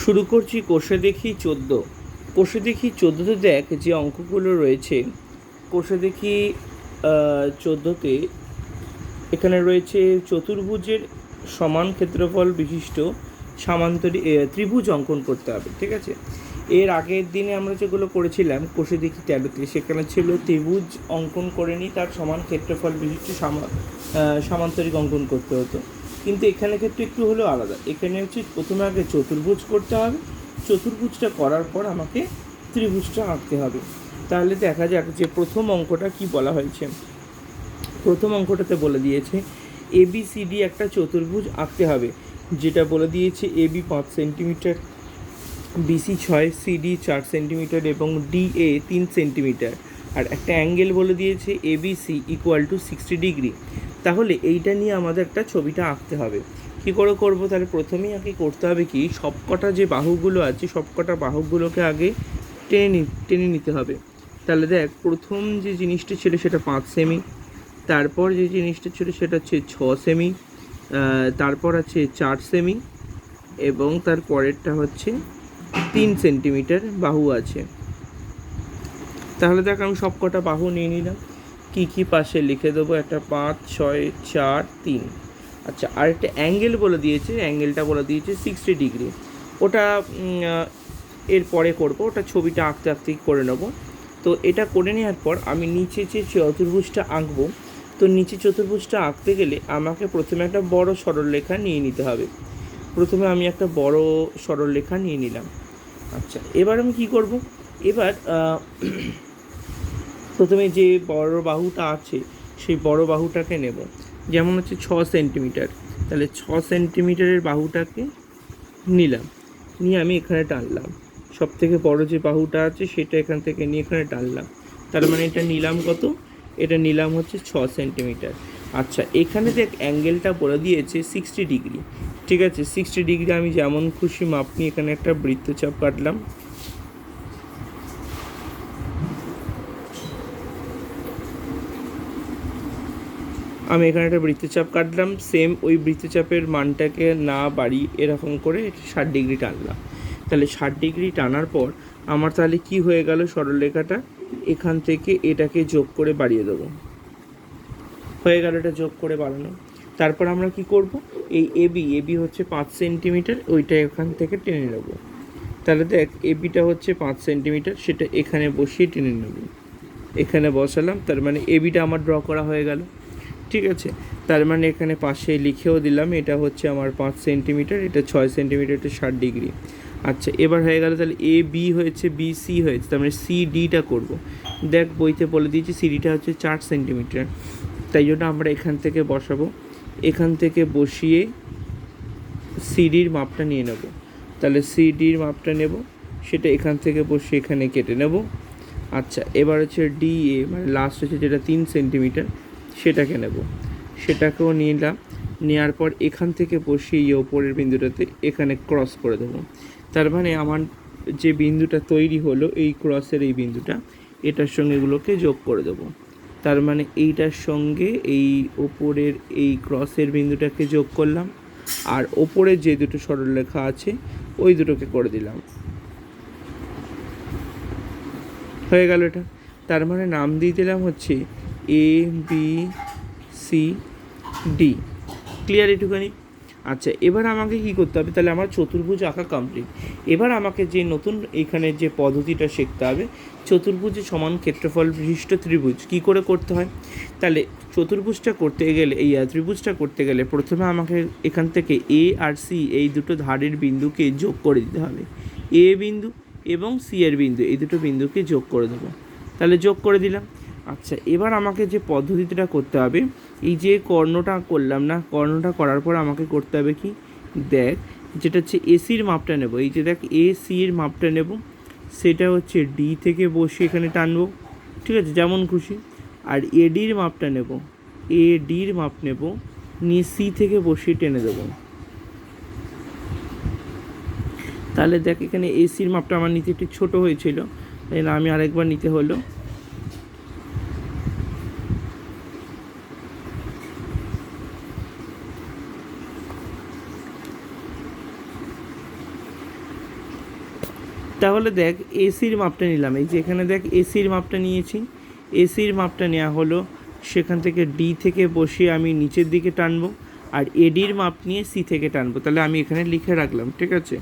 শুরু করছি কোষে দেখি 14। কোষে দেখি 14তে দেখ যে অঙ্কগুলো রয়েছে। কোষে দেখি 14তে এখানে রয়েছে চতুর্ভুজের সমান ক্ষেত্রফল বিশিষ্ট ত্রিভুজ অঙ্কন করতে হবে। ঠিক আছে, এর আগের দিনে আমরা যেগুলো করেছিলাম কোষে দেখি 13তে, সেখানে ছিল ত্রিভুজ অঙ্কন করে নিই তার সমান ক্ষেত্রফল বিশিষ্ট সামান্তরিক অঙ্কন করতে হতো, কিন্তু এখানে ক্ষেত্রে একটু হলেও আলাদা। এখানে হচ্ছে প্রথমে আগে চতুর্ভুজ করতে হবে, চতুর্ভুজটা করার পর আমাকে ত্রিভুজটা আঁকতে হবে। তাহলে দেখা যাক যে প্রথম অঙ্কটা কি বলা হয়েছে। প্রথম অঙ্কটাতে বলে দিয়েছে ABCD একটা চতুর্ভুজ আঁকতে হবে, যেটা বলে দিয়েছে AB 5 centimetre, BC 6, CD 4 centimetre এবং DA 3 সেন্টিমিটার, আর একটা অ্যাঙ্গেল বলে দিয়েছে ABC = 60 ডিগ্রি। তাহলে এইটা নিয়ে আমাদের একটা ছবিটা আঁকতে হবে। কী করে করবো? তাহলে প্রথমেই আগে করতে হবে কি, সবকটা যে বাহুগুলো আছে সবকটা বাহুগুলোকে আগে টেনে নিতে হবে। তাহলে দেখ, প্রথম যে জিনিসটা ছিল সেটা 5 সেমি, তারপর যে জিনিসটা ছিল সেটা হচ্ছে 6 সেমি, তারপর আছে 4 সেমি এবং তার পরেরটা হচ্ছে 3 সেন্টিমিটার বাহু আছে। তাহলে দেখ, আমি সব কটা বাহু নিয়ে নিলাম, কী পাশে লিখে দেবো, একটা 5, 6, 4, 3। আচ্ছা, আর একটা অ্যাঙ্গেল বলে দিয়েছে, অ্যাঙ্গেলটা বলে দিয়েছে 60 ডিগ্রি। ওটা এরপরে করবো, ওটা ছবিটা আঁকতে আঁকতেই করে নেবো। তো এটা করে নেওয়ার পর আমি নিচে যে চতুর্ভুজটা আঁকবো, তো নিচে চতুর্ভুজটা আঁকতে গেলে আমাকে প্রথমে একটা বড় সরলরেখা নিয়ে নিতে হবে। প্রথমে আমি একটা বড় সরলরেখা নিয়ে নিলাম। আচ্ছা, এবার আমি কী করব? এবার প্রথমে যে বড় বাহুটা আছে সেই বড় বাহুটাকে নেব, যেমন হচ্ছে 6 সেন্টিমিটার। তাহলে 6 সেন্টিমিটারের বাহুটাকে নিলাম, নিয়ে আমি এখানে টানলাম। সব থেকে বড় যে বাহুটা আছে সেটা এখান থেকে নিয়ে এখানে টানলাম। তার মানে এটা নিলাম কত? এটা নিলাম হচ্ছে 6 সেন্টিমিটার। আচ্ছা, এখানে দেখ অ্যাঙ্গেলটা বলে দিয়েছে 60 ডিগ্রি। ঠিক আছে, 60 ডিগ্রি আমি যেমন খুশি মাপ নিয়ে এখানে একটা বৃত্তচাপ কাটলাম। আমি এখানে একটা বৃত্তচাপ কাটলাম, সেম ওই বৃত্তচাপের মানটাকে না বাড়িয়ে এরকম করে 60 ডিগ্রি টানলাম। তাহলে 60 ডিগ্রি টানার পর আমার তাহলে কি হয়ে গেল, সরলরেখাটা এখান থেকে এটাকে যোগ করে বাড়িয়ে দেবো। হয়ে গেল এটা যোগ করে বাড়ানো। তারপর আমরা কি করব, এই এবি হচ্ছে 5 সেন্টিমিটার, ওইটা এখান থেকে টেনে নেব। তাহলে দেখ, এবিটা হচ্ছে 5 সেন্টিমিটার, সেটা এখানে বসিয়ে টেনে নেব। এখানে বসালাম, তার মানে এবিটা আমার ড্র করা হয়ে গেল। ঠিক আছে, তার মানে এখানে পাশে লিখেও দিলাম এটা হচ্ছে আমার 5 সেন্টিমিটার, এটা 6 সেন্টিমিটার, এটা 60 ডিগ্রি। আচ্ছা, এবার হয়ে গেল, তাহলে এ বি হয়েছে, বি সি হয়েছে, তার মানে সি ডিটা করবো। দেখ, বইতে বলে দিয়েছি সিডিটা হচ্ছে 4 সেন্টিমিটার, তাই জন্য আমরা এখান থেকে বসাবো। এখান থেকে বসিয়ে সিডির মাপটা নিয়ে নেব। তাহলে সিডির মাপটা নেব, সেটা এখান থেকে বসিয়ে এখানে কেটে নেব। আচ্ছা, এবার হচ্ছে ডিএ মানে লাস্ট হচ্ছে যেটা 3 সেন্টিমিটার, সেটাকে নেব, সেটাকেও নিলাম। নেওয়ার পর এখান থেকে বসিয়ে এই ওপরের বিন্দুটাতে এখানে ক্রস করে দেবো। তার মানে আমার যে বিন্দুটা তৈরি হলো এই ক্রসের এই বিন্দুটা, এটার সঙ্গে এগুলোকে যোগ করে দেবো। তার মানে এইটার সঙ্গে এই ওপরের এই ক্রসের বিন্দুটাকে যোগ করলাম, আর ওপরের যে দুটো সরলরেখা আছে ওই দুটোকে করে দিলাম। হয়ে গেল এটা। তার মানে নাম দিয়ে দিলাম হচ্ছে ABCD। ক্লিয়ার এটুখানি? আচ্ছা, এবার আমাকে কি করতে হবে, তাহলে আমার চতুর্ভুজ আঁকা কমপ্লিট। এবার আমাকে যে নতুন এখানে যে পদ্ধতিটা শিখতে হবে, চতুর্ভুজে সমান ক্ষেত্রফল বিশিষ্ট ত্রিভুজ কী করে করতে হয়। তাহলে চতুর্ভুজটা করতে গেলে, এই ত্রিভুজটা করতে গেলে প্রথমে আমাকে এখান থেকে এ আর সি এই দুটো ধারের বিন্দুকে যোগ করে দিতে হবে। এ বিন্দু এবং সি এর বিন্দু, এই দুটো বিন্দুকে যোগ করে দেবো। তাহলে যোগ করে দিলাম। আচ্ছা, এবার আমাকে যে পদ্ধতিটা করতে হবে, এই যে কর্ণটা করলাম না, কর্ণটা করার পর আমাকে করতে হবে কি, দেখ, যেটা হচ্ছে এসির মাপটা নেব। এই যে দেখ, এসির মাপটা নেব, সেটা হচ্ছে ডি থেকে বসে এখানে টানবো। ঠিক আছে, যেমন খুশি। আর এডির মাপটা নেব, এডির মাপ নেব, নিয়ে সি থেকে বসিয়ে টেনে দেবো। তাহলে দেখ, এখানে এসির মাপটা আমার নিতে একটু ছোটো হয়েছিল, তাই না, আমি আরেকবার নিতে হলো। তাহলে দেখ এসির মাপটা নিলাম, এই যে এখানে দেখ এসির মাপটা নিয়েছি, এসির মাপটা নেওয়া হলো, সেখান থেকে ডি থেকে বসিয়ে আমি নিচের দিকে টানবো, আর এডির মাপ নিয়ে সি থেকে টানবো। তাহলে আমি এখানে লিখে রাখলাম, ঠিক আছে।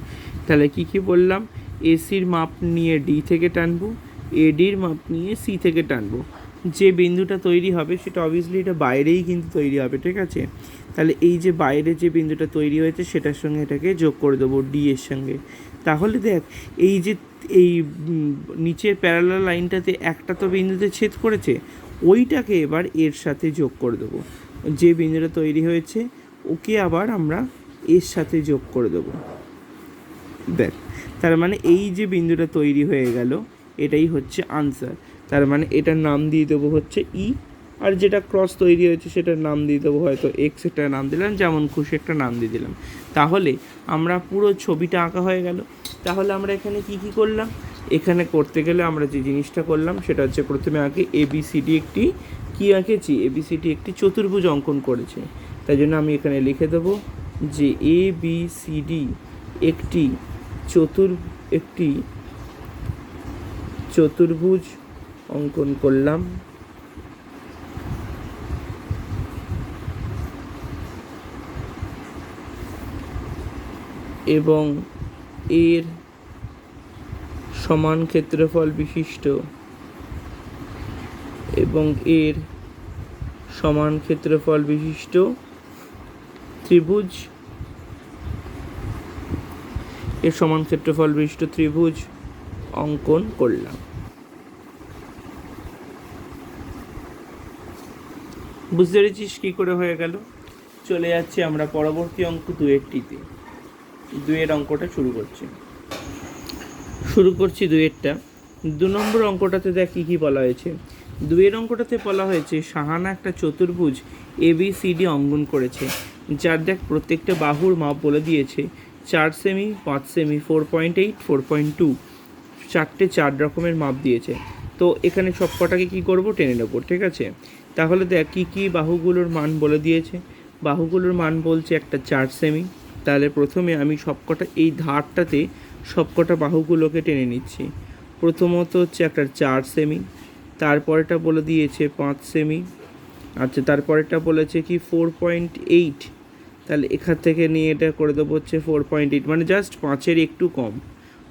তাহলে কি বললাম, এসির মাপ নিয়ে ডি থেকে টানবো, এডির মাপ নিয়ে সি থেকে টানবো। যে বিন্দুটা তৈরি হবে সেটা অবভিয়াসলি এটা বাইরেই কিন্তু তৈরি হবে, ঠিক আছে। তাহলে এই যে বাইরে যে বিন্দুটা তৈরি হয়েছে সেটার সঙ্গে এটাকে যোগ করে দেবো ডি এর সঙ্গে। তাহলে দেখ এই যে এই নিচের প্যারালাল লাইনটাতে একটা তো বিন্দুতে ছেদ করেছে, ওইটাকে এবার এর সাথে যোগ করে দেবো। যে বিন্দুটা তৈরি হয়েছে ওকে আবার আমরা এর সাথে যোগ করে দেবো। দেখ তার মানে এই যে বিন্দুটা তৈরি হয়ে গেল এটাই হচ্ছে আনসার। তার মানে এটার নাম দিয়ে দেবো হচ্ছে ই, আর যেটা ক্রস তৈরি হয়েছে সেটার নাম দিয়ে দেবো হয়তো এক্স, একটা নাম দিলাম, যেমন খুশি একটা নাম দিয়ে দিলাম। তাহলে আমরা পুরো ছবিটা আঁকা হয়ে গেল। তাহলে আমরা এখানে কি করলাম, এখানে করতে গেলে আমরা যে জিনিসটা করলাম সেটা হচ্ছে প্রথমে আগে এবিসিডি একটি কী আঁকেছি, এবিসিডি একটি চতুর্ভুজ অঙ্কন করেছে। তাই জন্য আমি এখানে লিখে দেবো যে এবিসিডি একটি চতুর্ভুজ অঙ্কন করলাম, এবং এর সমান ক্ষেত্রফল বিশিষ্ট ত্রিভুজ, অঙ্কন করলাম। বুঝতে পেরেছিস কী করে হয়ে গেল? চলে যাচ্ছি আমরা পরবর্তী অঙ্ক 2-টিতে। 2 অঙ্কটা শুরু করছি 2-টা। 2 নম্বর অঙ্কটাতে দেখ কী বলা হয়েছে। 2 অঙ্কটাতে বলা হয়েছে সাহানা একটা চতুর্ভুজ এবিসিডি অঙ্কন করেছে, যার দেখ প্রত্যেকটা বাহুর মাপ বলে দিয়েছে 4 সেমি, 5 সেমি, 4.8, 4.2, 4 রকমের মাপ দিয়েছে। তো এখানে সব কটাকে কী করবো, টেনে নেবো, ঠিক আছে। তাহলে দেখ কী বাহুগুলোর মান বলে দিয়েছে। বাহুগুলোর মান বলছে একটা 4 সেমি। তাহলে প্রথমে আমি সবকটা এই ধারটাতে সবকটা বাহুগুলোকে টেনে নিচ্ছি। প্রথমত হচ্ছে একটা 4 সেমি, তারপরেটা বলে দিয়েছে 5 সেমি, আচ্ছা তারপরেটা বলেছে কি 4.8। তাহলে এখান থেকে নিয়ে এটা করে দেবো হচ্ছে 4.8, মানে জাস্ট 5-এর একটু কম,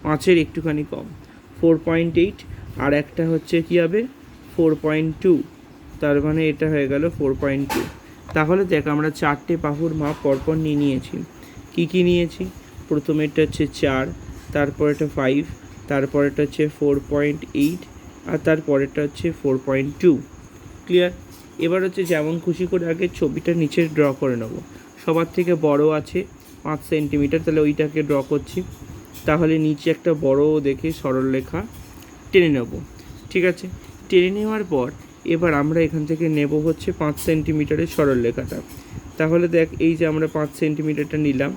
5-এর একটুখানি কম, 4.8। আর একটা হচ্ছে কী হবে 4.2, তার মানে এটা হয়ে গেল 4.2। তাহলে দেখ আমরা 4টে বাহুর মাপ পরপর নিয়েছি। কী নিয়েছি, প্রথমেরটা হচ্ছে 4, তারপরেটা 5, তারপরেটা হচ্ছে 4.8, আর তারপরেরটা হচ্ছে 4.2। ক্লিয়ার? এবার হচ্ছে যেমন খুশি করে আগে ছবিটা নিচে ড্র করে নেব। সবার থেকে বড় আছে 5 সেন্টিমিটার, তাহলে ওইটাকে ড্র করছি। তাহলে নিচে একটা বড় দেখে সরলরেখা টেনে নেব, ঠিক আছে। টেনে নেওয়ার পর এবার আমরা এখান থেকে নেব হচ্ছে 5 সেন্টিমিটারের সরলরেখাটা। তাহলে দেখ এই যে আমরা 5 সেন্টিমিটারটা নিলাম,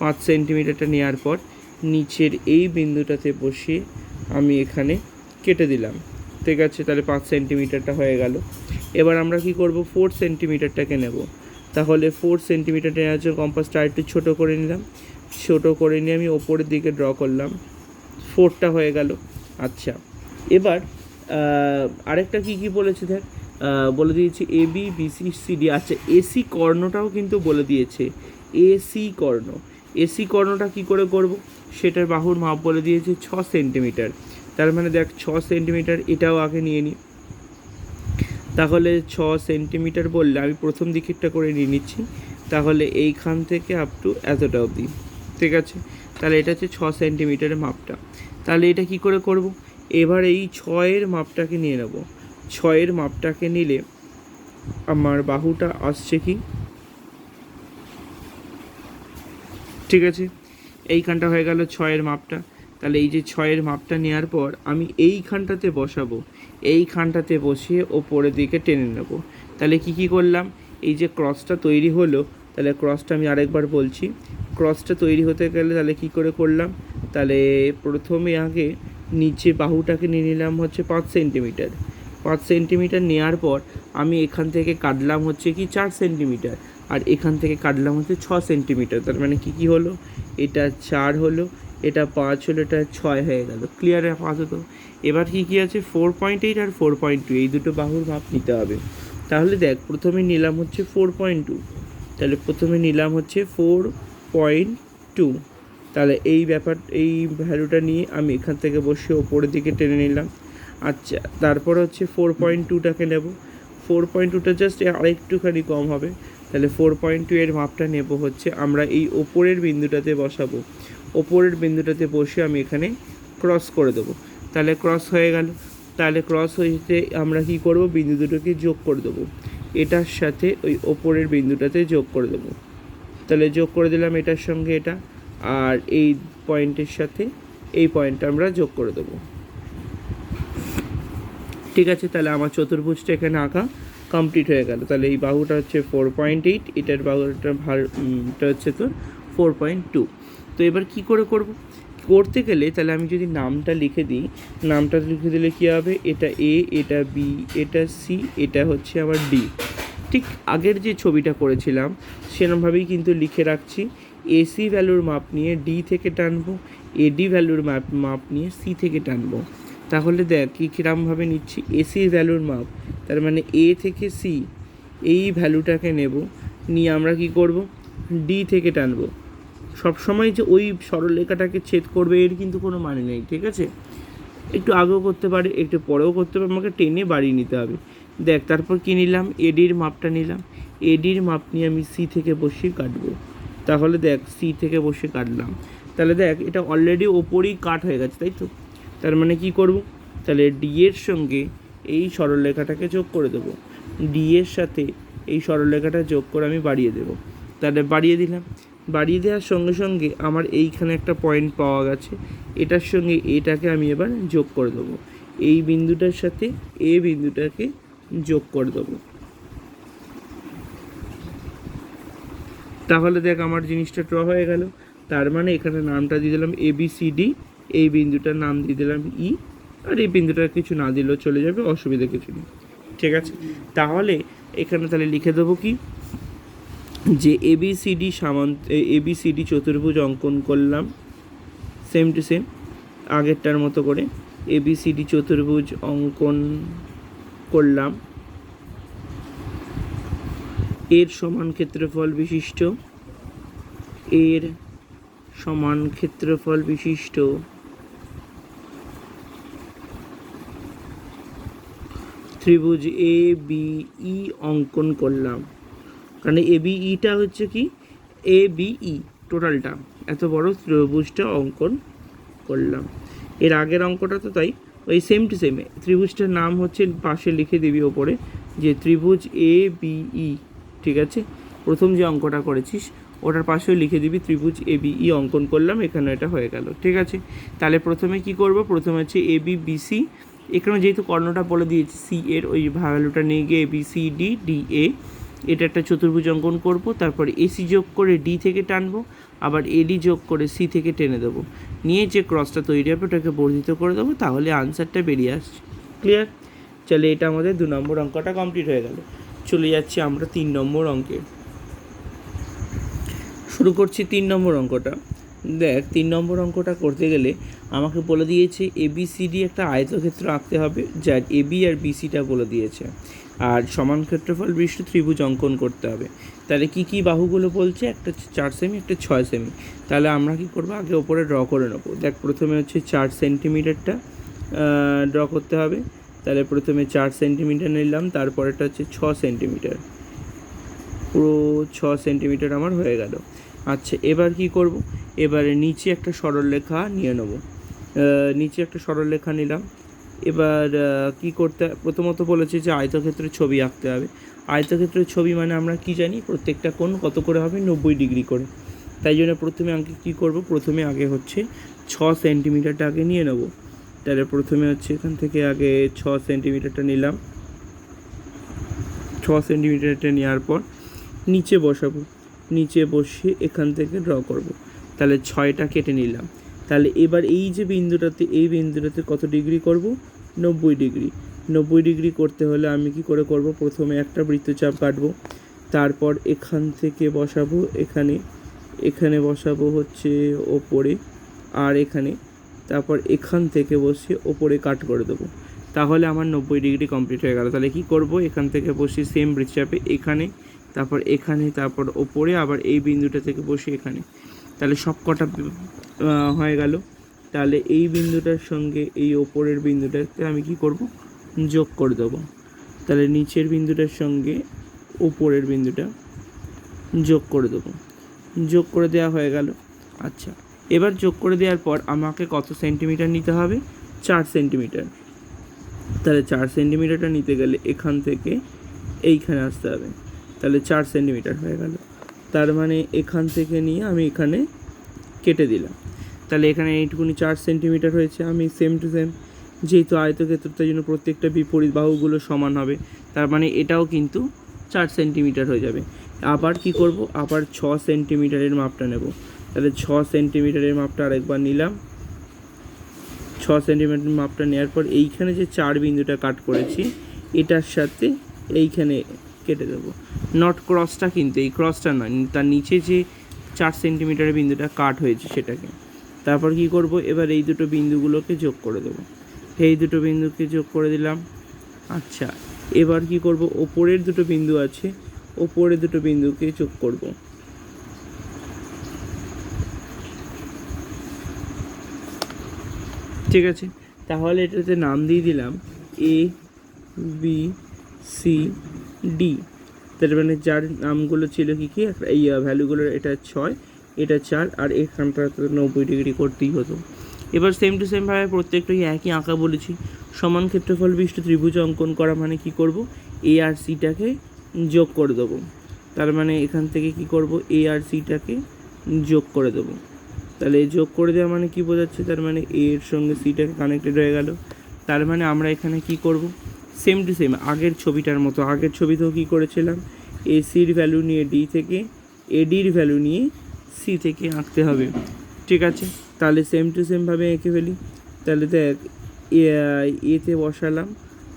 5 সেন্টিমিটারটা নেওয়ার পর নিচের এই বিন্দুটাতে বসিয়ে আমি এখানে কেটে দিলাম, ঠিক আছে। তাহলে 5 সেন্টিমিটারটা হয়ে গেল। এবার আমরা কি করব, 4 সেন্টিমিটারটাকে নেব। তাহলে 4 সেন্টিমিটার নেওয়ার জন্য কম্পাসটা একটু ছোটো করে নিলাম, ছোটো করে নিয়ে আমি ওপরের দিকে ড্র করলাম, 4টা হয়ে গেল। আচ্ছা এবার আরেকটা কি বলেছে দেখ, বলে দিয়েছে A B B C C D. আচ্ছা এসি কর্ণটাও কিন্তু বলে দিয়েছে, এসি কর্ণটা কী করে করব, সেটার বাহুর মাপ বলে দিয়েছে 6 সেন্টিমিটার। তার মানে দেখ 6 সেন্টিমিটার, এটাও আগে নিয়ে নিই। তাহলে 6 সেন্টিমিটার বললে আমি প্রথম দিকেরটা করে নিয়ে নিচ্ছি। তাহলে এইখান থেকে আপ টু এতটা অবধি, ঠিক আছে। তাহলে এটা হচ্ছে 6 সেন্টিমিটারের মাপটা। তাহলে এটা কি করে করব, এবার এই 6-এর মাপটাকে নিয়ে নেব। 6-এর মাপটাকে নিলে আমার বাহুটা আসছে কি, ঠিক আছে, এইখানটা হয়ে গেল 6-এর মাপটা। তাহলে এই যে 6-এর মাপটা নেওয়ার পর আমি এইখানটাতে বসাবো, এইখানটাতে বসিয়ে ওপরের দিকে টেনে নেব। তাহলে কি করলাম, এই যে ক্রসটা তৈরি হলো, তাহলে ক্রসটা আমি আরেকবার বলছি, ক্রসটা তৈরি হতে গেলে তাহলে কি করে করলাম, তাহলে প্রথমে আগে নিচে বাহুটাকে নিয়ে নিলাম হচ্ছে 5 সেন্টিমিটার। 5 সেন্টিমিটার নেওয়ার পর আমি এখান থেকে কাটলাম হচ্ছে কি 4 সেন্টিমিটার, আর এখান থেকে কাটলাম হচ্ছে 6 সেন্টিমিটার। তার মানে কি হলো, এটা 4 হলো, এটা 5 হলো, এটা 6 হয়ে গেল। ক্লিয়ার আপাতত? এবার কী আছে, 4.8 আর 4.2 এই দুটো বাহুর মাপ নিতে হবে। তাহলে দেখ, প্রথমে নিলাম হচ্ছে 4.2, তাহলে প্রথমে নিলাম হচ্ছে 4.2, তাহলে এই ভ্যালুটা নিয়ে আমি এখান থেকে বসে ওপরের দিকে টেনে নিলাম। আচ্ছা, তারপর হচ্ছে 4.2টাকে নেব। 4.2টা জাস্ট আরেকটুখানি কম হবে, তাহলে 4.2 এর মাপটা নেব হচ্ছে, আমরা এই ওপরের বিন্দুটাতে বসাবো। ওপরের বিন্দুটাতে বসে আমি এখানে ক্রস করে দেবো। তাহলে ক্রস হয়ে গেল। তাহলে ক্রস হইতে আমরা কি করব, বিন্দু দুটোকে যোগ করে দেবো, এটার সাথে ওই ওপরের বিন্দুটাতে যোগ করে দেবো। তাহলে যোগ করে দিলাম এটার সঙ্গে এটা, আর এই পয়েন্টের সাথে এই পয়েন্টটা আমরা যোগ করে দেবো। ঠিক আছে, তাহলে আমার চতুর্ভুজটা এখানে আঁকা কমপ্লিট হয়ে গেল। তাহলে এই বাহুটা হচ্ছে 4.8, এটার বাহুটা এটা হচ্ছে তোর 4.2। তো এবার কি করে করতে গেলে তাহলে আমি যদি নামটা লিখে দিই, নামটা লিখে দিলে কী হবে, এটা এ, এটা বি, এটা সি, এটা হচ্ছে আবার ডি। ঠিক আগের যে ছবিটা করেছিলাম সেরকমভাবেই কিন্তু লিখে রাখছি। এসি ভ্যালুর মাপ নিয়ে ডি থেকে টানবো, এডি ভ্যালুর মাপ নিয়ে সি থেকে টানবো। তাহলে দেখ কীরকমভাবে নিচ্ছি, এসির ভ্যালুর মাপ, তার মানে এ থেকে সি এই ভ্যালুটাকে নেব, নিয়ে আমরা কি করব, ডি থেকে টানবো। সবসময় যে ওই সরলরেখাটাকে ছেদ করবে এর কিন্তু কোনো মানে নেই, ঠিক আছে? একটু আগেও করতে পারে, একটু পরেও করতে পারে, আমাকে টেনে বাড়িয়ে নিতে হবে। দেখ, তারপর কী নিলাম, এডির মাপটা নিলাম, এডির মাপ নিয়ে আমি সি থেকে বসিয়ে কাটবো। তাহলে দেখ, সি থেকে বসে কাটলাম, তাহলে দেখ এটা অলরেডি ওপরেই কাট হয়ে গেছে, তাই তো? তার মানে কি করব, তাহলে ডি এর সঙ্গে এই সরলরেখাটাকে যোগ করে দেবো, ডি এর সাথে এই সরলরেখাটা যোগ করে আমি বাড়িয়ে দেবো। তাহলে বাড়িয়ে দিলাম, বাড়িয়ে দেওয়ার সঙ্গে সঙ্গে আমার এইখানে একটা পয়েন্ট পাওয়া গেছে, এটার সঙ্গে এটাকে আমি এবার যোগ করে দেবো, এই বিন্দুটার সাথে এ বিন্দুটাকে যোগ করে দেবো। তাহলে দেখ আমার জিনিসটা ড্র হয়ে গেল। তার মানে এখানে নামটা দিয়ে দিলাম ABCD, এই বিন্দুটার নাম দিয়ে দিলাম ই, আর এই বিন্দুটার কিছু না দিলেও চলে যাবে, অসুবিধা কিছু নেই, ঠিক আছে? তাহলে এখানে তাহলে লিখে দেবো কি, যে ABCD চতুর্ভুজ অঙ্কন করলাম, সেম টু সেম আগেরটার মতো করে ABCD চতুর্ভুজ অঙ্কন করলাম, এর সমান ক্ষেত্রফল বিশিষ্ট, এর সমান ক্ষেত্রফল বিশিষ্ট ত্রিভুজ ABE অঙ্কন করলাম। কারণ ABEটা হচ্ছে কি, ABE টোটালটা, এত বড় ত্রিভুজটা অঙ্কন করলাম। এর আগের অঙ্কটা তো তাই, ওই সেম টু সেম, ত্রিভুজটার নাম হচ্ছে পাশে লিখে দিবি ওপরে, যে ত্রিভুজ ABE, ঠিক আছে? প্রথম যে অঙ্কটা করেছিস ওটার পাশেও লিখে দিবি ত্রিভুজ ABE অঙ্কন করলাম, এখানে এটা হয়ে গেল, ঠিক আছে? তাহলে প্রথমে কি করব, প্রথমে হচ্ছে ABBC, এখানে যেহেতু কর্ণটা বলে দিয়েছি সি এর, ওই ভ্যালুটা নিয়ে গিয়ে ABCD DA, এটা একটা চতুর্ভুজ অঙ্কন করব। তারপর এসি যোগ করে ডি থেকে টানবো, আবার এডি যোগ করে সি থেকে টেনে দেবো, নিয়ে যে ক্রসটা তৈরি হবে ওটাকে বর্ধিত করে দেবো, তাহলে আনসারটা বেরিয়ে আসছে। ক্লিয়ার? চলে, এটা আমাদের 2 নম্বর অঙ্কটা কমপ্লিট হয়ে গেল। চলে যাচ্ছি আমরা 3 নম্বর অঙ্কে। শুরু করছি 3 নম্বর অঙ্কটা। দেখ, 3 নম্বর অঙ্কটা করতে গেলে আমাকে বলে দিয়েছে ABCD একটা আয়তক্ষেত্র আঁকতে হবে, যার AB আর BCটা বলে দিয়েছে, আর সমান ক্ষেত্রফল বিশিষ্ট ত্রিভুজ অঙ্কন করতে হবে। তাহলে কি কি বাহুগুলো বলছে, একটা 4 সেমি, একটা 6 সেমি। তাহলে আমরা কি করব, আগে ওপরে ড্র করে নেবো। দেখ, প্রথমে হচ্ছে 4 সেন্টিমিটারটা ড্র করতে হবে। তাহলে প্রথমে 4 সেন্টিমিটার নিলাম, তারপরেটা হচ্ছে 6 সেন্টিমিটার, পুরো 6 সেন্টিমিটার আমার হয়ে গেল। আচ্ছা, এবার কি করব, এবারে নিচে একটা সরলরেখা নিয়ে নেব, নিচে একটা সরলরেখা নিলাম। এবার কি করতে, প্রথমত বলেছে যে আয়তক্ষেত্রের ছবি আঁকতে হবে। আয়তক্ষেত্রের ছবি মানে আমরা কি জানি, প্রত্যেকটা কোণ কত করে হবে, 90 ডিগ্রি করে। তাই জন্য প্রথমে আগে কী করব, প্রথমে আগে হচ্ছে 6 সেন্টিমিটারটা আগে নিয়ে নেব। তাহলে প্রথমে হচ্ছে এখান থেকে আগে 6 সেন্টিমিটারটা নিলাম, 6 সেন্টিমিটারটা নেওয়ার পর নিচে বসাবো, নিচে বসিয়ে এখান থেকে ড্র করব। তাহলে 6টা কেটে নিলাম। তাহলে এবার এই যে বিন্দুটাতে, এই বিন্দুটাতে কত ডিগ্রি করব, 90 ডিগ্রি। 90 ডিগ্রি করতে হলে আমি কি করে করব, প্রথমে একটা বৃত্তচাপ কাটবো, তারপর এখান থেকে বসাবো এখানে, এখানে বসাবো হচ্ছে ওপরে, আর এখানে, তারপর এখান থেকে বসিয়ে ওপরে কাট করে দেবো। তাহলে আমার 90 ডিগ্রি কমপ্লিট হয়ে গেল। তাহলে কি করব, এখান থেকে বসিয়ে সেম বৃত্তচাপে এখানে, তারপর এখানে, তারপর ওপরে, আবার এই বিন্দুটা থেকে বসিয়ে এখানে। তাহলে সব কটা হয়ে গেল। তাহলে এই বিন্দুটার সঙ্গে এই ওপরের বিন্দুটাতে আমি কি করব, যোগ করে দেবো। তাহলে নিচের বিন্দুটার সঙ্গে ওপরের বিন্দুটা যোগ করে দেবো। যোগ করে দেওয়া হয়ে গেল। আচ্ছা, এবার যোগ করে দেওয়ার পর আমাকে কত সেন্টিমিটার নিতে হবে, 4 সেন্টিমিটার। তাহলে 4 সেন্টিমিটারটা নিতে গেলে এখান থেকে এইখানে আসতে হবে। তাহলে 4 সেন্টিমিটার হয়ে গেল। তার মানে এখান থেকে নিয়ে আমি এখানে কেটে দিলাম। তাহলে এখানে এইটুকুনি 4 সেন্টিমিটার হয়েছে। আমি সেম টু সেম, যেহেতু আয়তক্ষেত্র তাই জন্য প্রত্যেকটা বিপরীত বাহুগুলো সমান হবে, তার মানে এটাও কিন্তু 4 সেন্টিমিটার হয়ে যাবে। আবার কি করব, আবার 6 সেন্টিমিটারের মাপটা নেব। তাহলে 6 সেন্টিমিটারের মাপটা আরেকবার নিলাম। 6 সেন্টিমিটার মাপটা নেওয়ার পর এইখানে যে 4 বিন্দুটা কাট করেছি এটার সাথে এইখানে কেটে দেবো। নট ক্রসটা, কিন্তু এই ক্রসটা নয়, তার নিচে যে 4 সেন্টিমিটারের বিন্দুটা কাট হয়েছে সেটাকে। তারপর কি করব, এবার এই দুটো বিন্দুগুলোকে যোগ করে দেবো। এই দুটো বিন্দুকে যোগ করে দিলাম। আচ্ছা, এবার কি করব, ওপরের দুটো বিন্দু আছে, ওপরের দুটো বিন্দুকে যোগ করব। ঠিক আছে, তাহলে এটাতে নাম দিয়ে দিলাম এ বি সি ডি। তার মানে যার নামগুলো ছিল কী কী, এই ভ্যালুগুলোর, এটা 6, এটা 4, আর এখানটা 90 ডিগ্রি করতেই হতো। এবার সেম টু সেমভাবে প্রত্যেকটাই একই আঁকা বলেছি। সমান ক্ষেত্রফল বিশিষ্ট ত্রিভুজ অঙ্কন করা মানে কি করব, এ আর সিটাকে যোগ করে দেবো। তার মানে এখান থেকে কি করব, এ আর সিটাকে যোগ করে দেবো। তাহলে যোগ করে দেওয়া মানে কি বোঝাচ্ছে, তার মানে এর সঙ্গে সিটাকে কানেক্টেড হয়ে গেল। তার মানে আমরা এখানে কি করব, সেম টু সেম আগের ছবিটার মতো, আগের ছবিতেও কী করেছিলাম, এসির ভ্যালু নিয়ে ডি থেকে, এডির ভ্যালু নিয়ে সি থেকে আঁকতে হবে। ঠিক আছে, তাহলে সেম টু সেমভাবে এঁকে ফেলি। তাহলে দেখ, এতে বসালাম,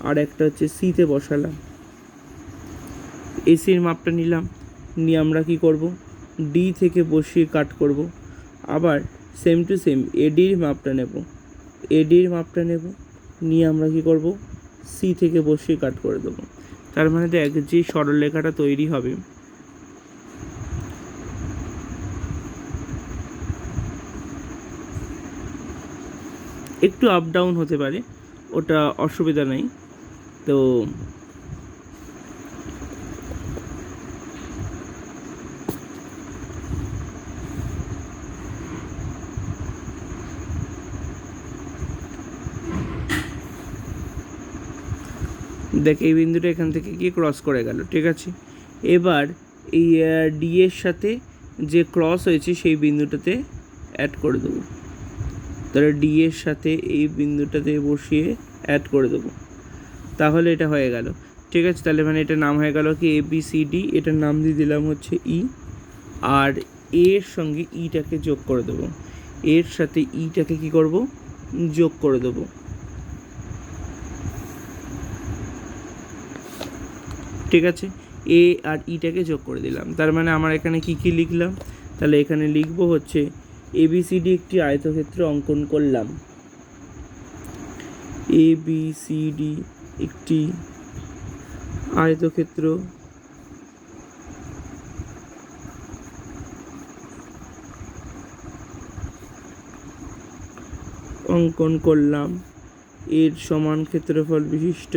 আর একটা হচ্ছে সিতে বসালাম। এসির মাপটা নিলাম, নিয়ে আমরা কি করব, ডি থেকে বসিয়ে কাট করব। আবার সেম টু সেম এডির মাপটা নেব, এডির মাপটা নেব, নিয়ে আমরা কি করব, সি থেকে বসিয়ে কাট করে দেবো। তার মানে দেখ, যে সরলরেখাটা তৈরি হবে, একটু আপ ডাউন হতে পারে, ওটা অসুবিধা নেই। তো দেখ, এই বিন্দুটা এখান থেকে গিয়ে ক্রস করে গেল। ঠিক আছে, এবার এই ডি এর সাথে যে ক্রস হয়েছে সেই বিন্দুটাতে অ্যাড করে দেবো। তাহলে ডি এর সাথে এই বিন্দুটাতে বসিয়ে অ্যাড করে দেবো। তাহলে এটা হয়ে গেল। ঠিক আছে, তাহলে মানে এটার নাম হয়ে গেল কি, এ বি সি ডি। এটার নাম দিয়ে দিলাম হচ্ছে ই। আর এর সঙ্গে ইটাকে যোগ করে দেবো, এর সাথে ইটাকে কি করব, যোগ করে দেবো। ঠিক আছে, এ আর ইটাকে যোগ করে দিলাম। তার মানে আমার এখানে কি কি লিখলাম, তাহলে এখানে লিখবো হচ্ছে এবিসিডি একটি আয়তক্ষেত্র অঙ্কন করলাম। এবিসিডি একটি আয়তক্ষেত্র অঙ্কন করলাম, এর সমান ক্ষেত্রফল বিশিষ্ট,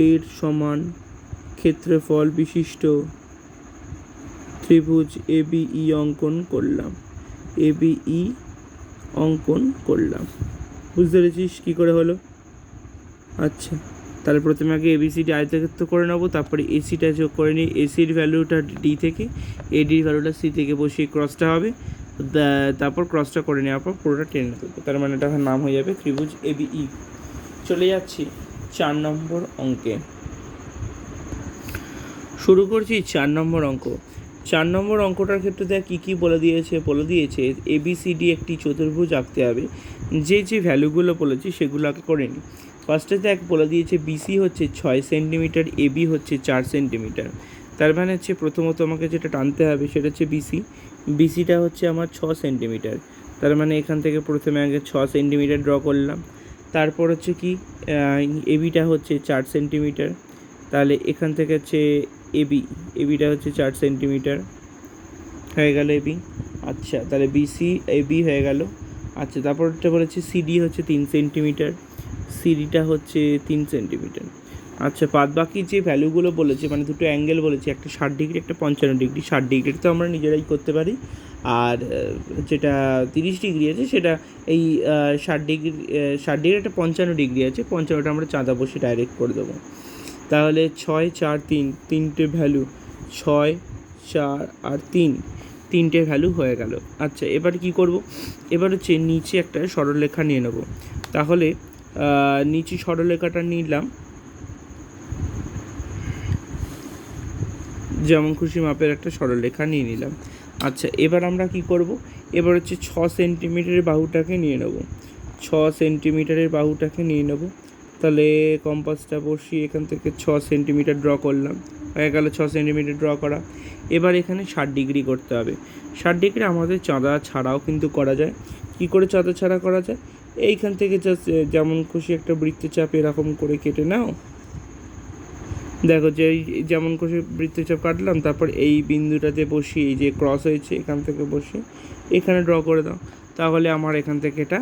এর সমান ক্ষেত্রফল বিশিষ্ট ত্রিভুজ এবিই অঙ্কন করলাম, এবিই অঙ্কন করলাম। বুঝতে পেরেছিস কী করে হলো? আচ্ছা, তাহলে প্রথমে আগে এবিসিডি আয়তক্ষেত্র করে নেবো, তারপরে এসিটা যোগ করে নিই। এসির ভ্যালুটা ডি থেকে, এডির ভ্যালুটা সি থেকে বসিয়ে ক্রসটা হবে, তারপর ক্রসটা করে নেওয়ার পর পুরোটা টেনে দেবো। তার মানে এটা নাম হয়ে যাবে ত্রিভুজ এবিই। চলে যাচ্ছি 4 নম্বর অঙ্কে। শুরু করছি 4 নম্বর অঙ্ক। 4 নম্বর অঙ্কটার ক্ষেত্রে দেখ কী কী বলে দিয়েছে এবিসিডি একটি চতুর্ভুজ আঁকতে হবে। যে ভ্যালুগুলো বলেছি সেগুলো আগে করে নিই। ফার্স্টে দেখ বলে দিয়েছে বিসি হচ্ছে 6 সেন্টিমিটার, এবি হচ্ছে 4 সেন্টিমিটার। তার মানে হচ্ছে প্রথমত আমাকে যেটা টানতে হবে সেটা হচ্ছে বিসি। বিসিটা হচ্ছে আমার 6 সেন্টিমিটার। তার মানে এখান থেকে প্রথমে আগে 6 সেন্টিমিটার ড্র করলাম। তারপর হচ্ছে কি এবিটা হচ্ছে 4 সেন্টিমিটার। তাহলে এখান থেকে হচ্ছে এবিটা হচ্ছে 4 সেন্টিমিটার হয়ে গেল এবি। আচ্ছা, তাহলে বিসি এবি হয়ে গেল। আচ্ছা, তারপরটা বলেছে সিডি হচ্ছে 3 সেন্টিমিটার, সিডিটা হচ্ছে 3 সেন্টিমিটার। আচ্ছা, বাদ বাকি যে ভ্যালুগুলো বলেছে, মানে দুটো অ্যাঙ্গেল বলেছে, একটা 60 ডিগ্রি একটা 55 ডিগ্রি। 60 ডিগ্রি তো আমরা নিজেরাই করতে পারি, আর যেটা 30 ডিগ্রি আছে সেটা এই 60 ডিগ্রি 60 ডিগ্রি একটা 55 ডিগ্রি আছে, 55টা আমরা চাঁদা বসে ডাইরেক্ট করে দেবো। তাহলে 6, 4, 3, তিনটে ভ্যালু, 6, 4 আর 3, তিনটে ভ্যালু হয়ে গেল। আচ্ছা, এবার কি করব? এবার হচ্ছে নিচে একটা সরলরেখা নিয়ে নেব। তাহলে নিচে সরলরেখাটা নিলাম, যেমন খুশি মাপের একটা সরলরেখা নিয়ে নিলাম। আচ্ছা, এবার আমরা কি করব? এবার হচ্ছে 6 সেন্টিমিটারের বাহুটাকে নিয়ে নেব। 6 সেন্টিমিটারের বাহুটাকে নিয়ে নেব। তাহলে কম্পাসটা বসিয়ে এখান থেকে 6 সেন্টিমিটার ড্র করলাম, হয়ে গেল 6 সেন্টিমিটার ড্র করা। এবার এখানে 60 ডিগ্রি করতে হবে। 60 ডিগ্রি আমাদের চাঁদা ছাড়াও কিন্তু করা যায়। কি করে চাঁদা ছাড়া করা যায়? এইখান থেকে জাস্ট যেমন খুশি একটা বৃত্তচাপ এরকম করে কেটে নাও। দেখো যে যেমন করে বৃত্তচাপ কাটলাম, তারপর এই বিন্দুটাতে বসিয়ে, এই যে ক্রস হয়েছে এখান থেকে বসিয়ে এখানে ড্র করে দাও। তাহলে আমার এখান থেকে এটা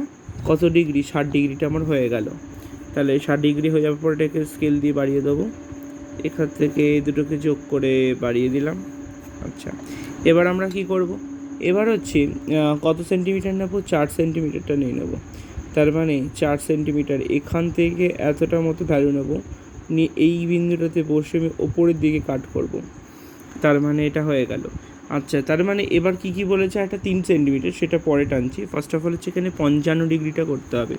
কত ডিগ্রি? 60 ডিগ্রিটা আমার হয়ে গেল। তাহলে 60 ডিগ্রি হয়ে যাওয়ার পর এটাকে স্কেল দিয়ে বাড়িয়ে দেবো। এখান থেকে দুটোকে যোগ করে বাড়িয়ে দিলাম। আচ্ছা, এবার আমরা কি করব? এবার হচ্ছে কত সেন্টিমিটার নেব? 4 সেন্টিমিটারটা নিয়ে নেব। তার মানে 4 সেন্টিমিটার এখান থেকে এতটা মতো ভ্যালু নেব, নিয়ে এই বিন্দুটাতে বসে আমি ওপরের দিকে কাট করব। তার মানে এটা হয়ে গেল। আচ্ছা, তার মানে এবার কি কি বলেছে? একটা 3 সেন্টিমিটার, সেটা পরে টানছি। ফার্স্ট অফ অল হচ্ছে এখানে 55 ডিগ্রিটা করতে হবে।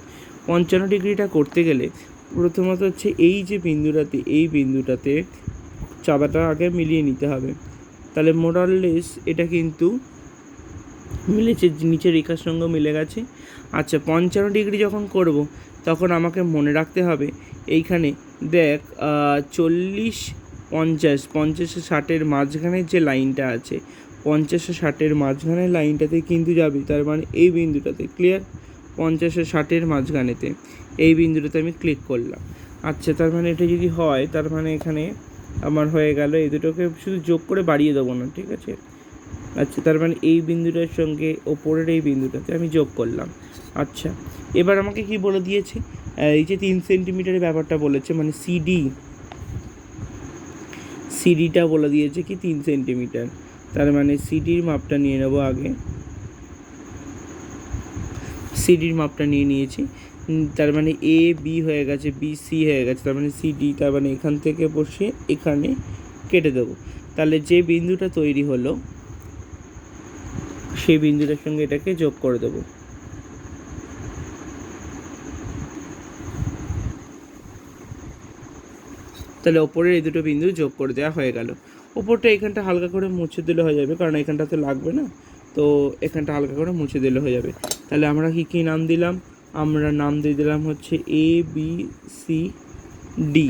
55 ডিগ্রিটা করতে গেলে প্রথমত হচ্ছে এই যে বিন্দুটাতে, এই বিন্দুটাতে চাঁদাটা আগে মিলিয়ে নিতে হবে। তাহলে মোরাললেস এটা কিন্তু মিলেছে, নিচের রেখার সঙ্গে মিলে গেছে। আচ্ছা, 55 ডিগ্রি যখন করব তখন আমাকে মনে রাখতে হবে এইখানে দেখ 40, 50, 50 আর 60-এর মাঝখানের যে লাইনটা আছে, 50 আর 60-এর মাঝখানের লাইনটাতে কিন্তু যাবে। তার মানে এই বিন্দুটাতে, ক্লিয়ার? 50 আর 60-এর মাঝখানেতে এই বিন্দুটাতে আমি ক্লিক করলাম। আচ্ছা, তার মানে এটা যদি হয়, তার মানে এখানে আমার হয়ে গেল। এই দুটোকে শুধু যোগ করে বাড়িয়ে দেবো না, ঠিক আছে? আচ্ছা, তার মানে এই বিন্দুটার সঙ্গে ওপরের এই বিন্দুটাতে আমি যোগ করলাম। আচ্ছা, এবার আমাকে কি বলে দিয়েছে? এই যে 3 সেন্টিমিটারের ব্যাপারটা বলেছে, মানে সিডিটা বলে দিয়েছে কি 3 সেন্টিমিটার। তার মানে সিডির মাপটা নিয়ে নেব আগে। সিডির মাপটা নিয়ে নিয়েছি। তার মানে এ বি হয়ে গেছে, বি সি হয়ে গেছে, তার মানে সিডি। তার মানে এখান থেকে বসে এখানে কেটে দেবো। তাহলে যে বিন্দুটা তৈরি হলো সেই বিন্দুটার সঙ্গে এটাকে যোগ করে দেবো। তাহলে ওপরের এই দুটো বিন্দু যোগ করে দেওয়া হয়ে গেল। ওপরটা এখানটা হালকা করে মুছে দিলে হয়ে যাবে, কারণ এখানটা তো লাগবে না, তো এখানটা হালকা করে মুছে দিলে হয়ে যাবে। তাহলে আমরা কী নাম দিলাম? আমরা নাম দিয়ে দিলাম হচ্ছে এ বি সি ডি।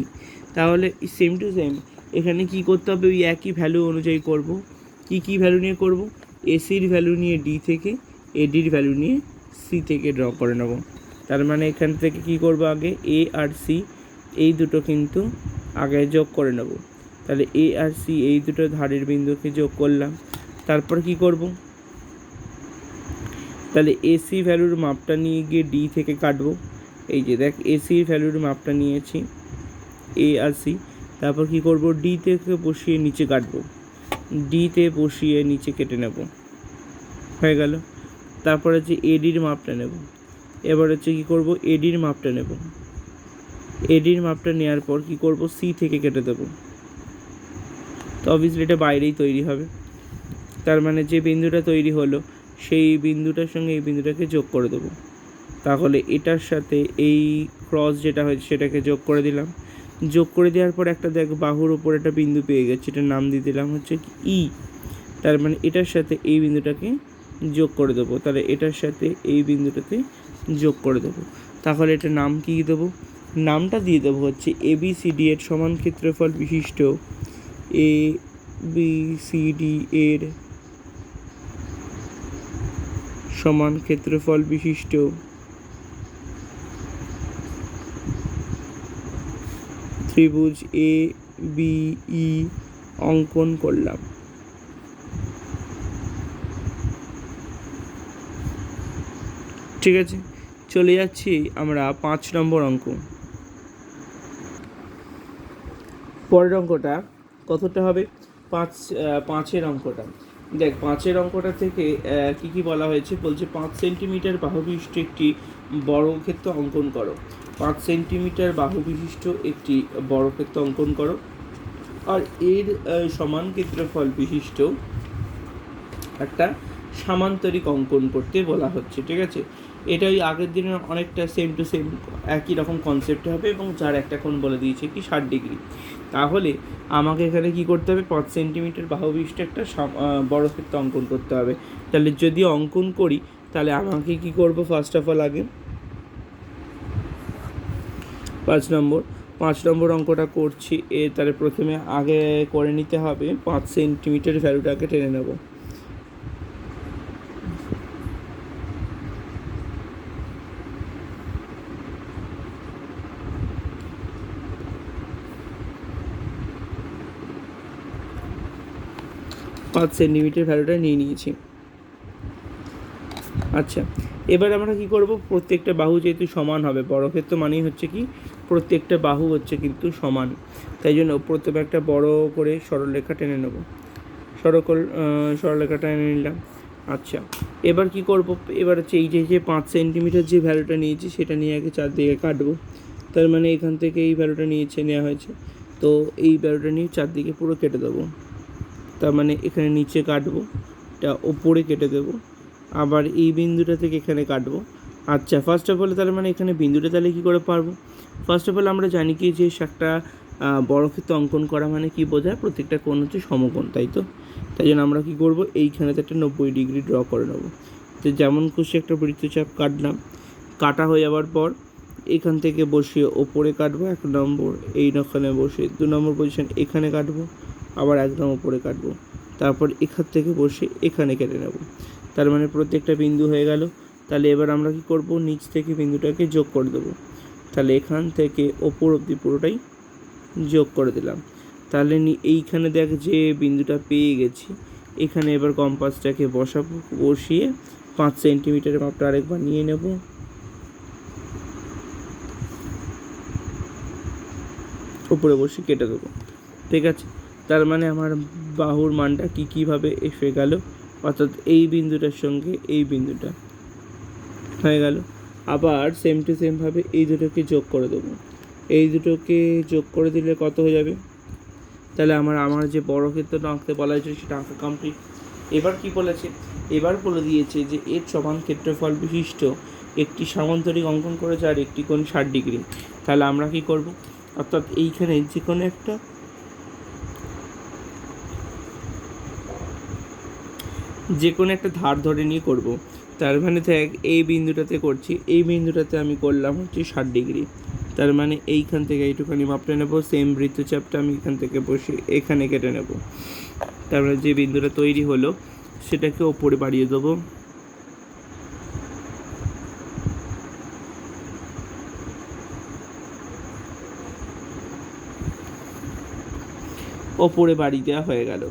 তাহলে সেম টু সেম এখানে কি করতে হবে? ওই একই ভ্যালু অনুযায়ী করব। কি ভ্যালু নিয়ে করব? এসির ভ্যালু নিয়ে ডি থেকে, এডির ভ্যালু নিয়ে সি থেকে ড্র করে নেব। তার মানে এখান থেকে কি করব? আগে এ আর সি এই দুটো কিন্তু আগে যোগ করে নেব। তাহলে এ আর সি এই দুটো ধারের বিন্দুকে যোগ করলাম। তারপর কি করব? তাহলে এসি ভ্যালুর মাপটা নিয়ে গিয়ে ডি থেকে কাটবো। এই যে দেখ, এসির ভ্যালুর মাপটা নিয়েছি এ আর সি। তারপর কি করব? ডি থেকে বসিয়ে নিচে কাটবো, ডিতে বসিয়ে নিচে কেটে নেব, হয়ে গেল। তারপর হচ্ছে এডির মাপটা নেব। এবার হচ্ছে কী করব? এডির মাপটা নেব। এডির মাপটা নেওয়ার পর কী করব? সি থেকে কেটে দেবো। তো অবভিয়াসলি এটা বাইরেই তৈরি হবে। তার মানে যে বিন্দুটা তৈরি হলো সেই বিন্দুটার সঙ্গে এই বিন্দুটাকে যোগ করে দেবো। তাহলে এটার সাথে এই ক্রস যেটা হয়েছে সেটাকে যোগ করে দিলাম। যোগ করে দেওয়ার পর একটা দেখ, বাহুর ওপর একটা বিন্দু পেয়ে গেছে, এটার নাম দিয়ে দিলাম হচ্ছে ই। তার মানে এটার সাথে এই বিন্দুটাকে যোগ করে দেবো। তাহলে এটার সাথে এই বিন্দুটাতে যোগ করে দেবো। তাহলে এটার নাম কী দেবো? নামটা দিয়ে দেবো হচ্ছে এবিসিডি এর সমান ক্ষেত্রফল বিশিষ্ট এ বি সি ডি এর সমান ক্ষেত্রফল বিশিষ্ট ত্রিভুজ এ বি ই অঙ্কন করলাম। ঠিক আছে, চলে যাচ্ছি আমরা 5 নম্বর অঙ্ক। পরের অঙ্কটা কতটা হবে? 5-5-এর অঙ্কটা। দেখ 5-এর অঙ্কটা থেকে কি কি বলা হয়েছে, বলছে 5 সেন্টিমিটার বাহু বিশিষ্ট একটি বর্গক্ষেত্র অঙ্কন করো। 5 সেন্টিমিটার বাহু বিশিষ্ট একটি বর্গক্ষেত্র অঙ্কন করো, আর এর সমান ক্ষেত্রফল বিশিষ্ট একটা সামান্তরিক অঙ্কন করতে বলা হচ্ছে। ঠিক আছে, এটা ওই আগের দিনের অনেকটা সেম টু সেম একই রকম কনসেপ্ট হবে, এবং যার একটা কোণ বলে দিয়েছে কি 60 ডিগ্রি। তাহলে আমাকে এখানে কি করতে হবে, 5 সেন্টিমিটার বাহু বিশিষ্ট একটা বর্গক্ষেত্র অঙ্কন করতে হবে। তাহলে যদি অঙ্কন করি তাহলে আমাকে কি করব, ফার্স্ট অফ অল আগে 5 নম্বর অঙ্কটা করছি। তাহলে প্রথমে আগে করে নিতে হবে 5 সেন্টিমিটার ভ্যালুটাকে টেনে নেব। পাঁচ সেন্টিমিটার ভ্যালুটা নিয়ে নিয়েছি। আচ্ছা, এবার আমরা কি করব, প্রত্যেকটা বাহু যেহেতু সমান হবে, বর্গক্ষেত্র মানেই হচ্ছে কি প্রত্যেকটা বাহু হচ্ছে কিন্তু সমান, তাই জন্য প্রথমে একটা বড় করে সরলরেখা টেনে নেব। সরলরেখা টেনে নিলাম। আচ্ছা, এবার কি করব, এবার হচ্ছে এই যে 5 সেন্টিমিটার যে ভ্যালুটা নিয়েছি সেটা নিয়ে আগে চারদিকে কাটবো। তার মানে এখান থেকে এই ভ্যালুটা নেওয়া হয়েছে, তো এই ভ্যালুটা নিয়ে চারদিকে পুরো কেটে দেবো। তার মানে এখানে নিচে কাটবো, এটা ওপরে কেটে দেবো, আবার এই বিন্দুটা থেকে এখানে কাটবো। আচ্ছা, ফার্স্ট অফ অল তাহলে মানে এখানে বিন্দুটা তাহলে কী করে পারবো? ফার্স্ট অফ অল আমরা জানি কি যে একটা বর্গক্ষেত্র অঙ্কন করা মানে কি বোঝায়, প্রত্যেকটা কোণ হচ্ছে সমকোণ, তাই তো? তাই জন্য আমরা কী করবো, এইখানেতে একটা 90 ডিগ্রি ড্র করে নেবো। তো যেমন খুশি একটা বৃত্তচাপ কাটলাম, কাটা হয়ে যাওয়ার পর এখান থেকে বসিয়ে ওপরে কাটবো 1 নম্বর, এইখানে বসে 2 নম্বর পজিশন এখানে কাটবো, আবার একদম ওপরে কাটবো, তারপর এখান থেকে বসে এখানে কেটে নেব। তার মানে প্রত্যেকটা বিন্দু হয়ে গেল। তাহলে এবার আমরা কি করব, নিচ থেকে বিন্দুটাকে যোগ করে দেবো। তাহলে এখান থেকে ওপর অবধি পুরোটাই যোগ করে দিলাম। তাহলে এইখানে দেখ যে বিন্দুটা পেয়ে গেছি, এখানে এবার কম্পাসটাকে বসিয়ে 5 সেন্টিমিটারের মাপটা আরেকবার নিয়ে নেব। উপরে বসে কেটে দেবো। ঠিক আছে, তার মানে আমার বাহুর মানটা কীভাবে এসে গেল, অর্থাৎ এই বিন্দুটার সঙ্গে এই বিন্দুটা হয়ে গেল। আবার সেম টু সেমভাবে এই দুটোকে যোগ করে দেবো। এই দুটোকে যোগ করে দিলে কত হয়ে যাবে? তাহলে আমার যে বর্গক্ষেত্রটা আঁকতে বলা হয়েছে সেটা আঁকা কমপ্লিট। এবার কি বলেছে, এবার বলে দিয়েছে যে এর সমান ক্ষেত্রফল বিশিষ্ট একটি সামান্তরিক অঙ্কন করেছে আর একটি কোণ 60 ডিগ্রি। তাহলে আমরা কি করব, অর্থাৎ এইখানে যে কোনো একটা ধার ধরে নিয়ে করব। তার মানে দেখ এই বিন্দুটাতে করছি, এই বিন্দুটাতে আমি করলাম হচ্ছে 60 ডিগ্রি। তার মানে এইখান থেকে এইটুখানি মাপটা নেব, সেম বৃত্তচাপটা আমি এখান থেকে বসে এখানে কেটে নেব। তারপরে যে বিন্দুটা তৈরি হলো সেটাকে ওপরে বাড়িয়ে দেবো। ওপরে বাড়ি দেওয়া হয়ে গেল।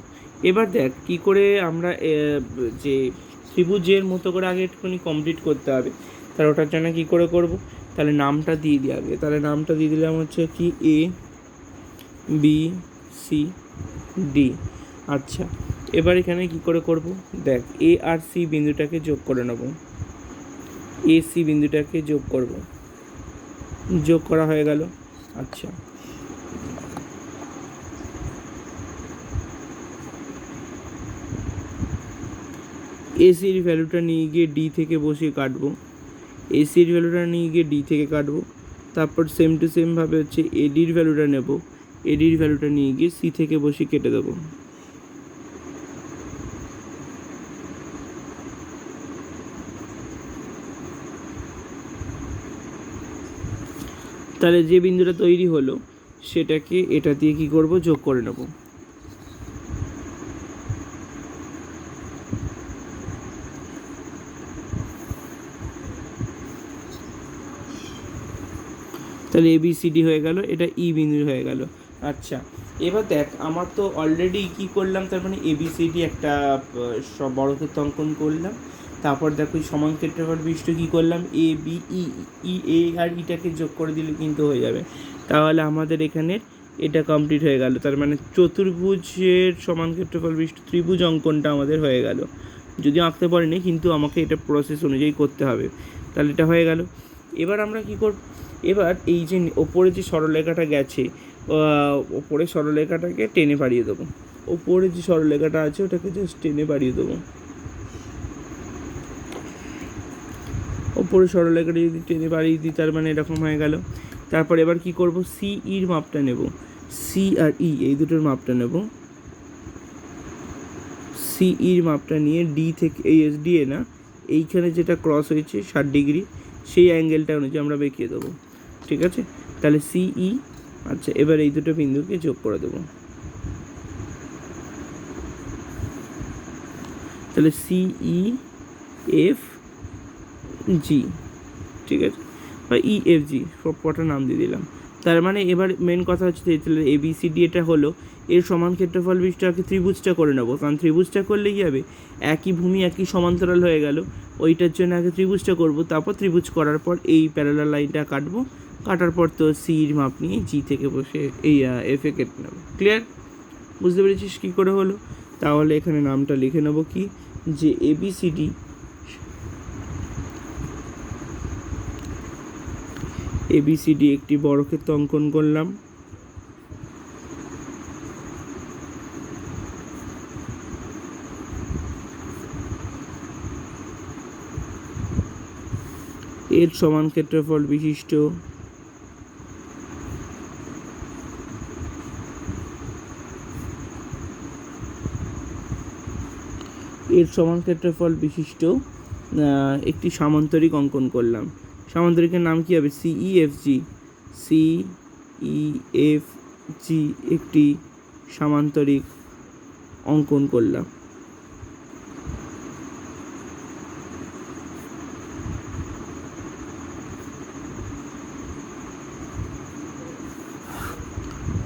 এবার দেখ কি করে আমরা যে ত্রিভুজের মতো করে আগে একটুখানি কমপ্লিট করতে হবে। তাহলে ওটার জন্য কী করে করব, তাহলে নামটা দিয়ে দিই আগে। তাহলে নামটা দিয়ে দিলাম হচ্ছে কি এ বি সি ডি। আচ্ছা, এবার এখানে কি করে করব, দেখ এ আর সি বিন্দুটাকে যোগ করে নেব। এ সি বিন্দুটাকে যোগ করব, যোগ করা হয়ে গেল। আচ্ছা, এসির ভ্যালুটা নিয়ে গিয়ে ডি থেকে বসিয়ে কাটবো, এসির ভ্যালুটা নিয়ে গিয়ে ডি থেকে কাটবো। তারপর সেম টু সেমভাবে হচ্ছে এডির ভ্যালুটা নেব, এডির ভ্যালুটা নিয়ে গিয়ে সি থেকে বসিয়ে কেটে দেবো। তাহলে যে বিন্দুটা তৈরি হলো সেটাকে এটা দিয়ে কি করব, যোগ করে নেব। তাহলে ABCD হয়ে গেল, এটা ই বিন্দু হয়ে গেল। আচ্ছা, এবার দেখ আমার তো অলরেডি কী করলাম, তার মানে ABCD একটা সব বর্গক্ষেত্র অঙ্কন করলাম। তারপর দেখো এই সমান ক্ষেত্রফল বিশিষ্ট কী করলাম, এ আর ইটাকে যোগ করে দিলে কিন্তু হয়ে যাবে। তাহলে আমাদের এখানের এটা কমপ্লিট হয়ে গেল। তার মানে চতুর্ভুজের সমান ক্ষেত্রফল বিশিষ্ট ত্রিভুজ অঙ্কনটা আমাদের হয়ে গেল। যদিও আঁকতে পারিনি, কিন্তু আমাকে এটা প্রসেস অনুযায়ী করতে হবে। তাহলে এটা হয়ে গেল। এবার আমরা কী করব, এবার এই যে ওপরে যে সরলরেখাটা গেছে, ওপরে সরলরেখাটাকে টেনে বাড়িয়ে দেবো। ওপরে যে সরলরেখাটা আছে ওটাকে জাস্ট টেনে বাড়িয়ে দেবো। ওপরে সরলরেখাটা যদি টেনে বাড়িয়ে দিই তার মানে এরকম হয়ে গেল। তারপর এবার কি করব, সিইর মাপটা নেব, সি আর ই এই দুটোর মাপটা নেব। সিইর মাপটা নিয়ে ডি থেকে এই ডি না, এইখানে যেটা ক্রস হয়েছে 60 ডিগ্রি, সেই অ্যাঙ্গেলটা অনুযায়ী আমরা বেঁকিয়ে দেবো। ঠিক আছে, তাহলে সিই। আচ্ছা, এবার এই দুটো বিন্দুকে যোগ করে দেবো। তাহলে সিই এফ জি, ঠিক আছে, বা EFG সব কটা নাম দিয়ে দিলাম। তার মানে এবার মেন কথা হচ্ছে তাহলে ABCD এটা হলো, এর সমান ক্ষেত্রফল বিশিষ্টকে ত্রিভুজটা করে নেবো। কারণ ত্রিভুজটা করলে কী হবে, একই ভূমি একই সমান্তরাল হয়ে গেল। ওইটার জন্য আগে ত্রিভুজটা করব, তারপর ত্রিভুজ করার পর এই প্যারালাল লাইনটা কাটবো, কাটার পর তো সির মাপ নিয়ে জি থেকে বসে এই এফে কেটে নেবো। ক্লিয়ার? বুঝতে পেরেছিস কী করে হলো? তাহলে এখানে নামটা লিখে নেবো কি, যে ABCD একটি বর্গক্ষেত্র অঙ্কন করলাম। এর সমান ক্ষেত্রফল বিশিষ্ট একটি সামান্তরিক অঙ্কন করলাম। সামান্তরিকের নাম কি হবে, সিইএফজি একটি সামান্তরিক অঙ্কন করলাম।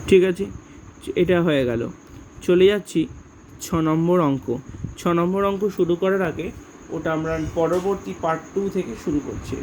ঠিক আছে, এটা হয়ে গেল। চলে যাচ্ছি 6 নম্বর অঙ্ক। 6 নম্বর অঙ্ক শুরু করার আগে ওটা আমরা পরবর্তী পার্ট 2 থেকে শুরু করছি।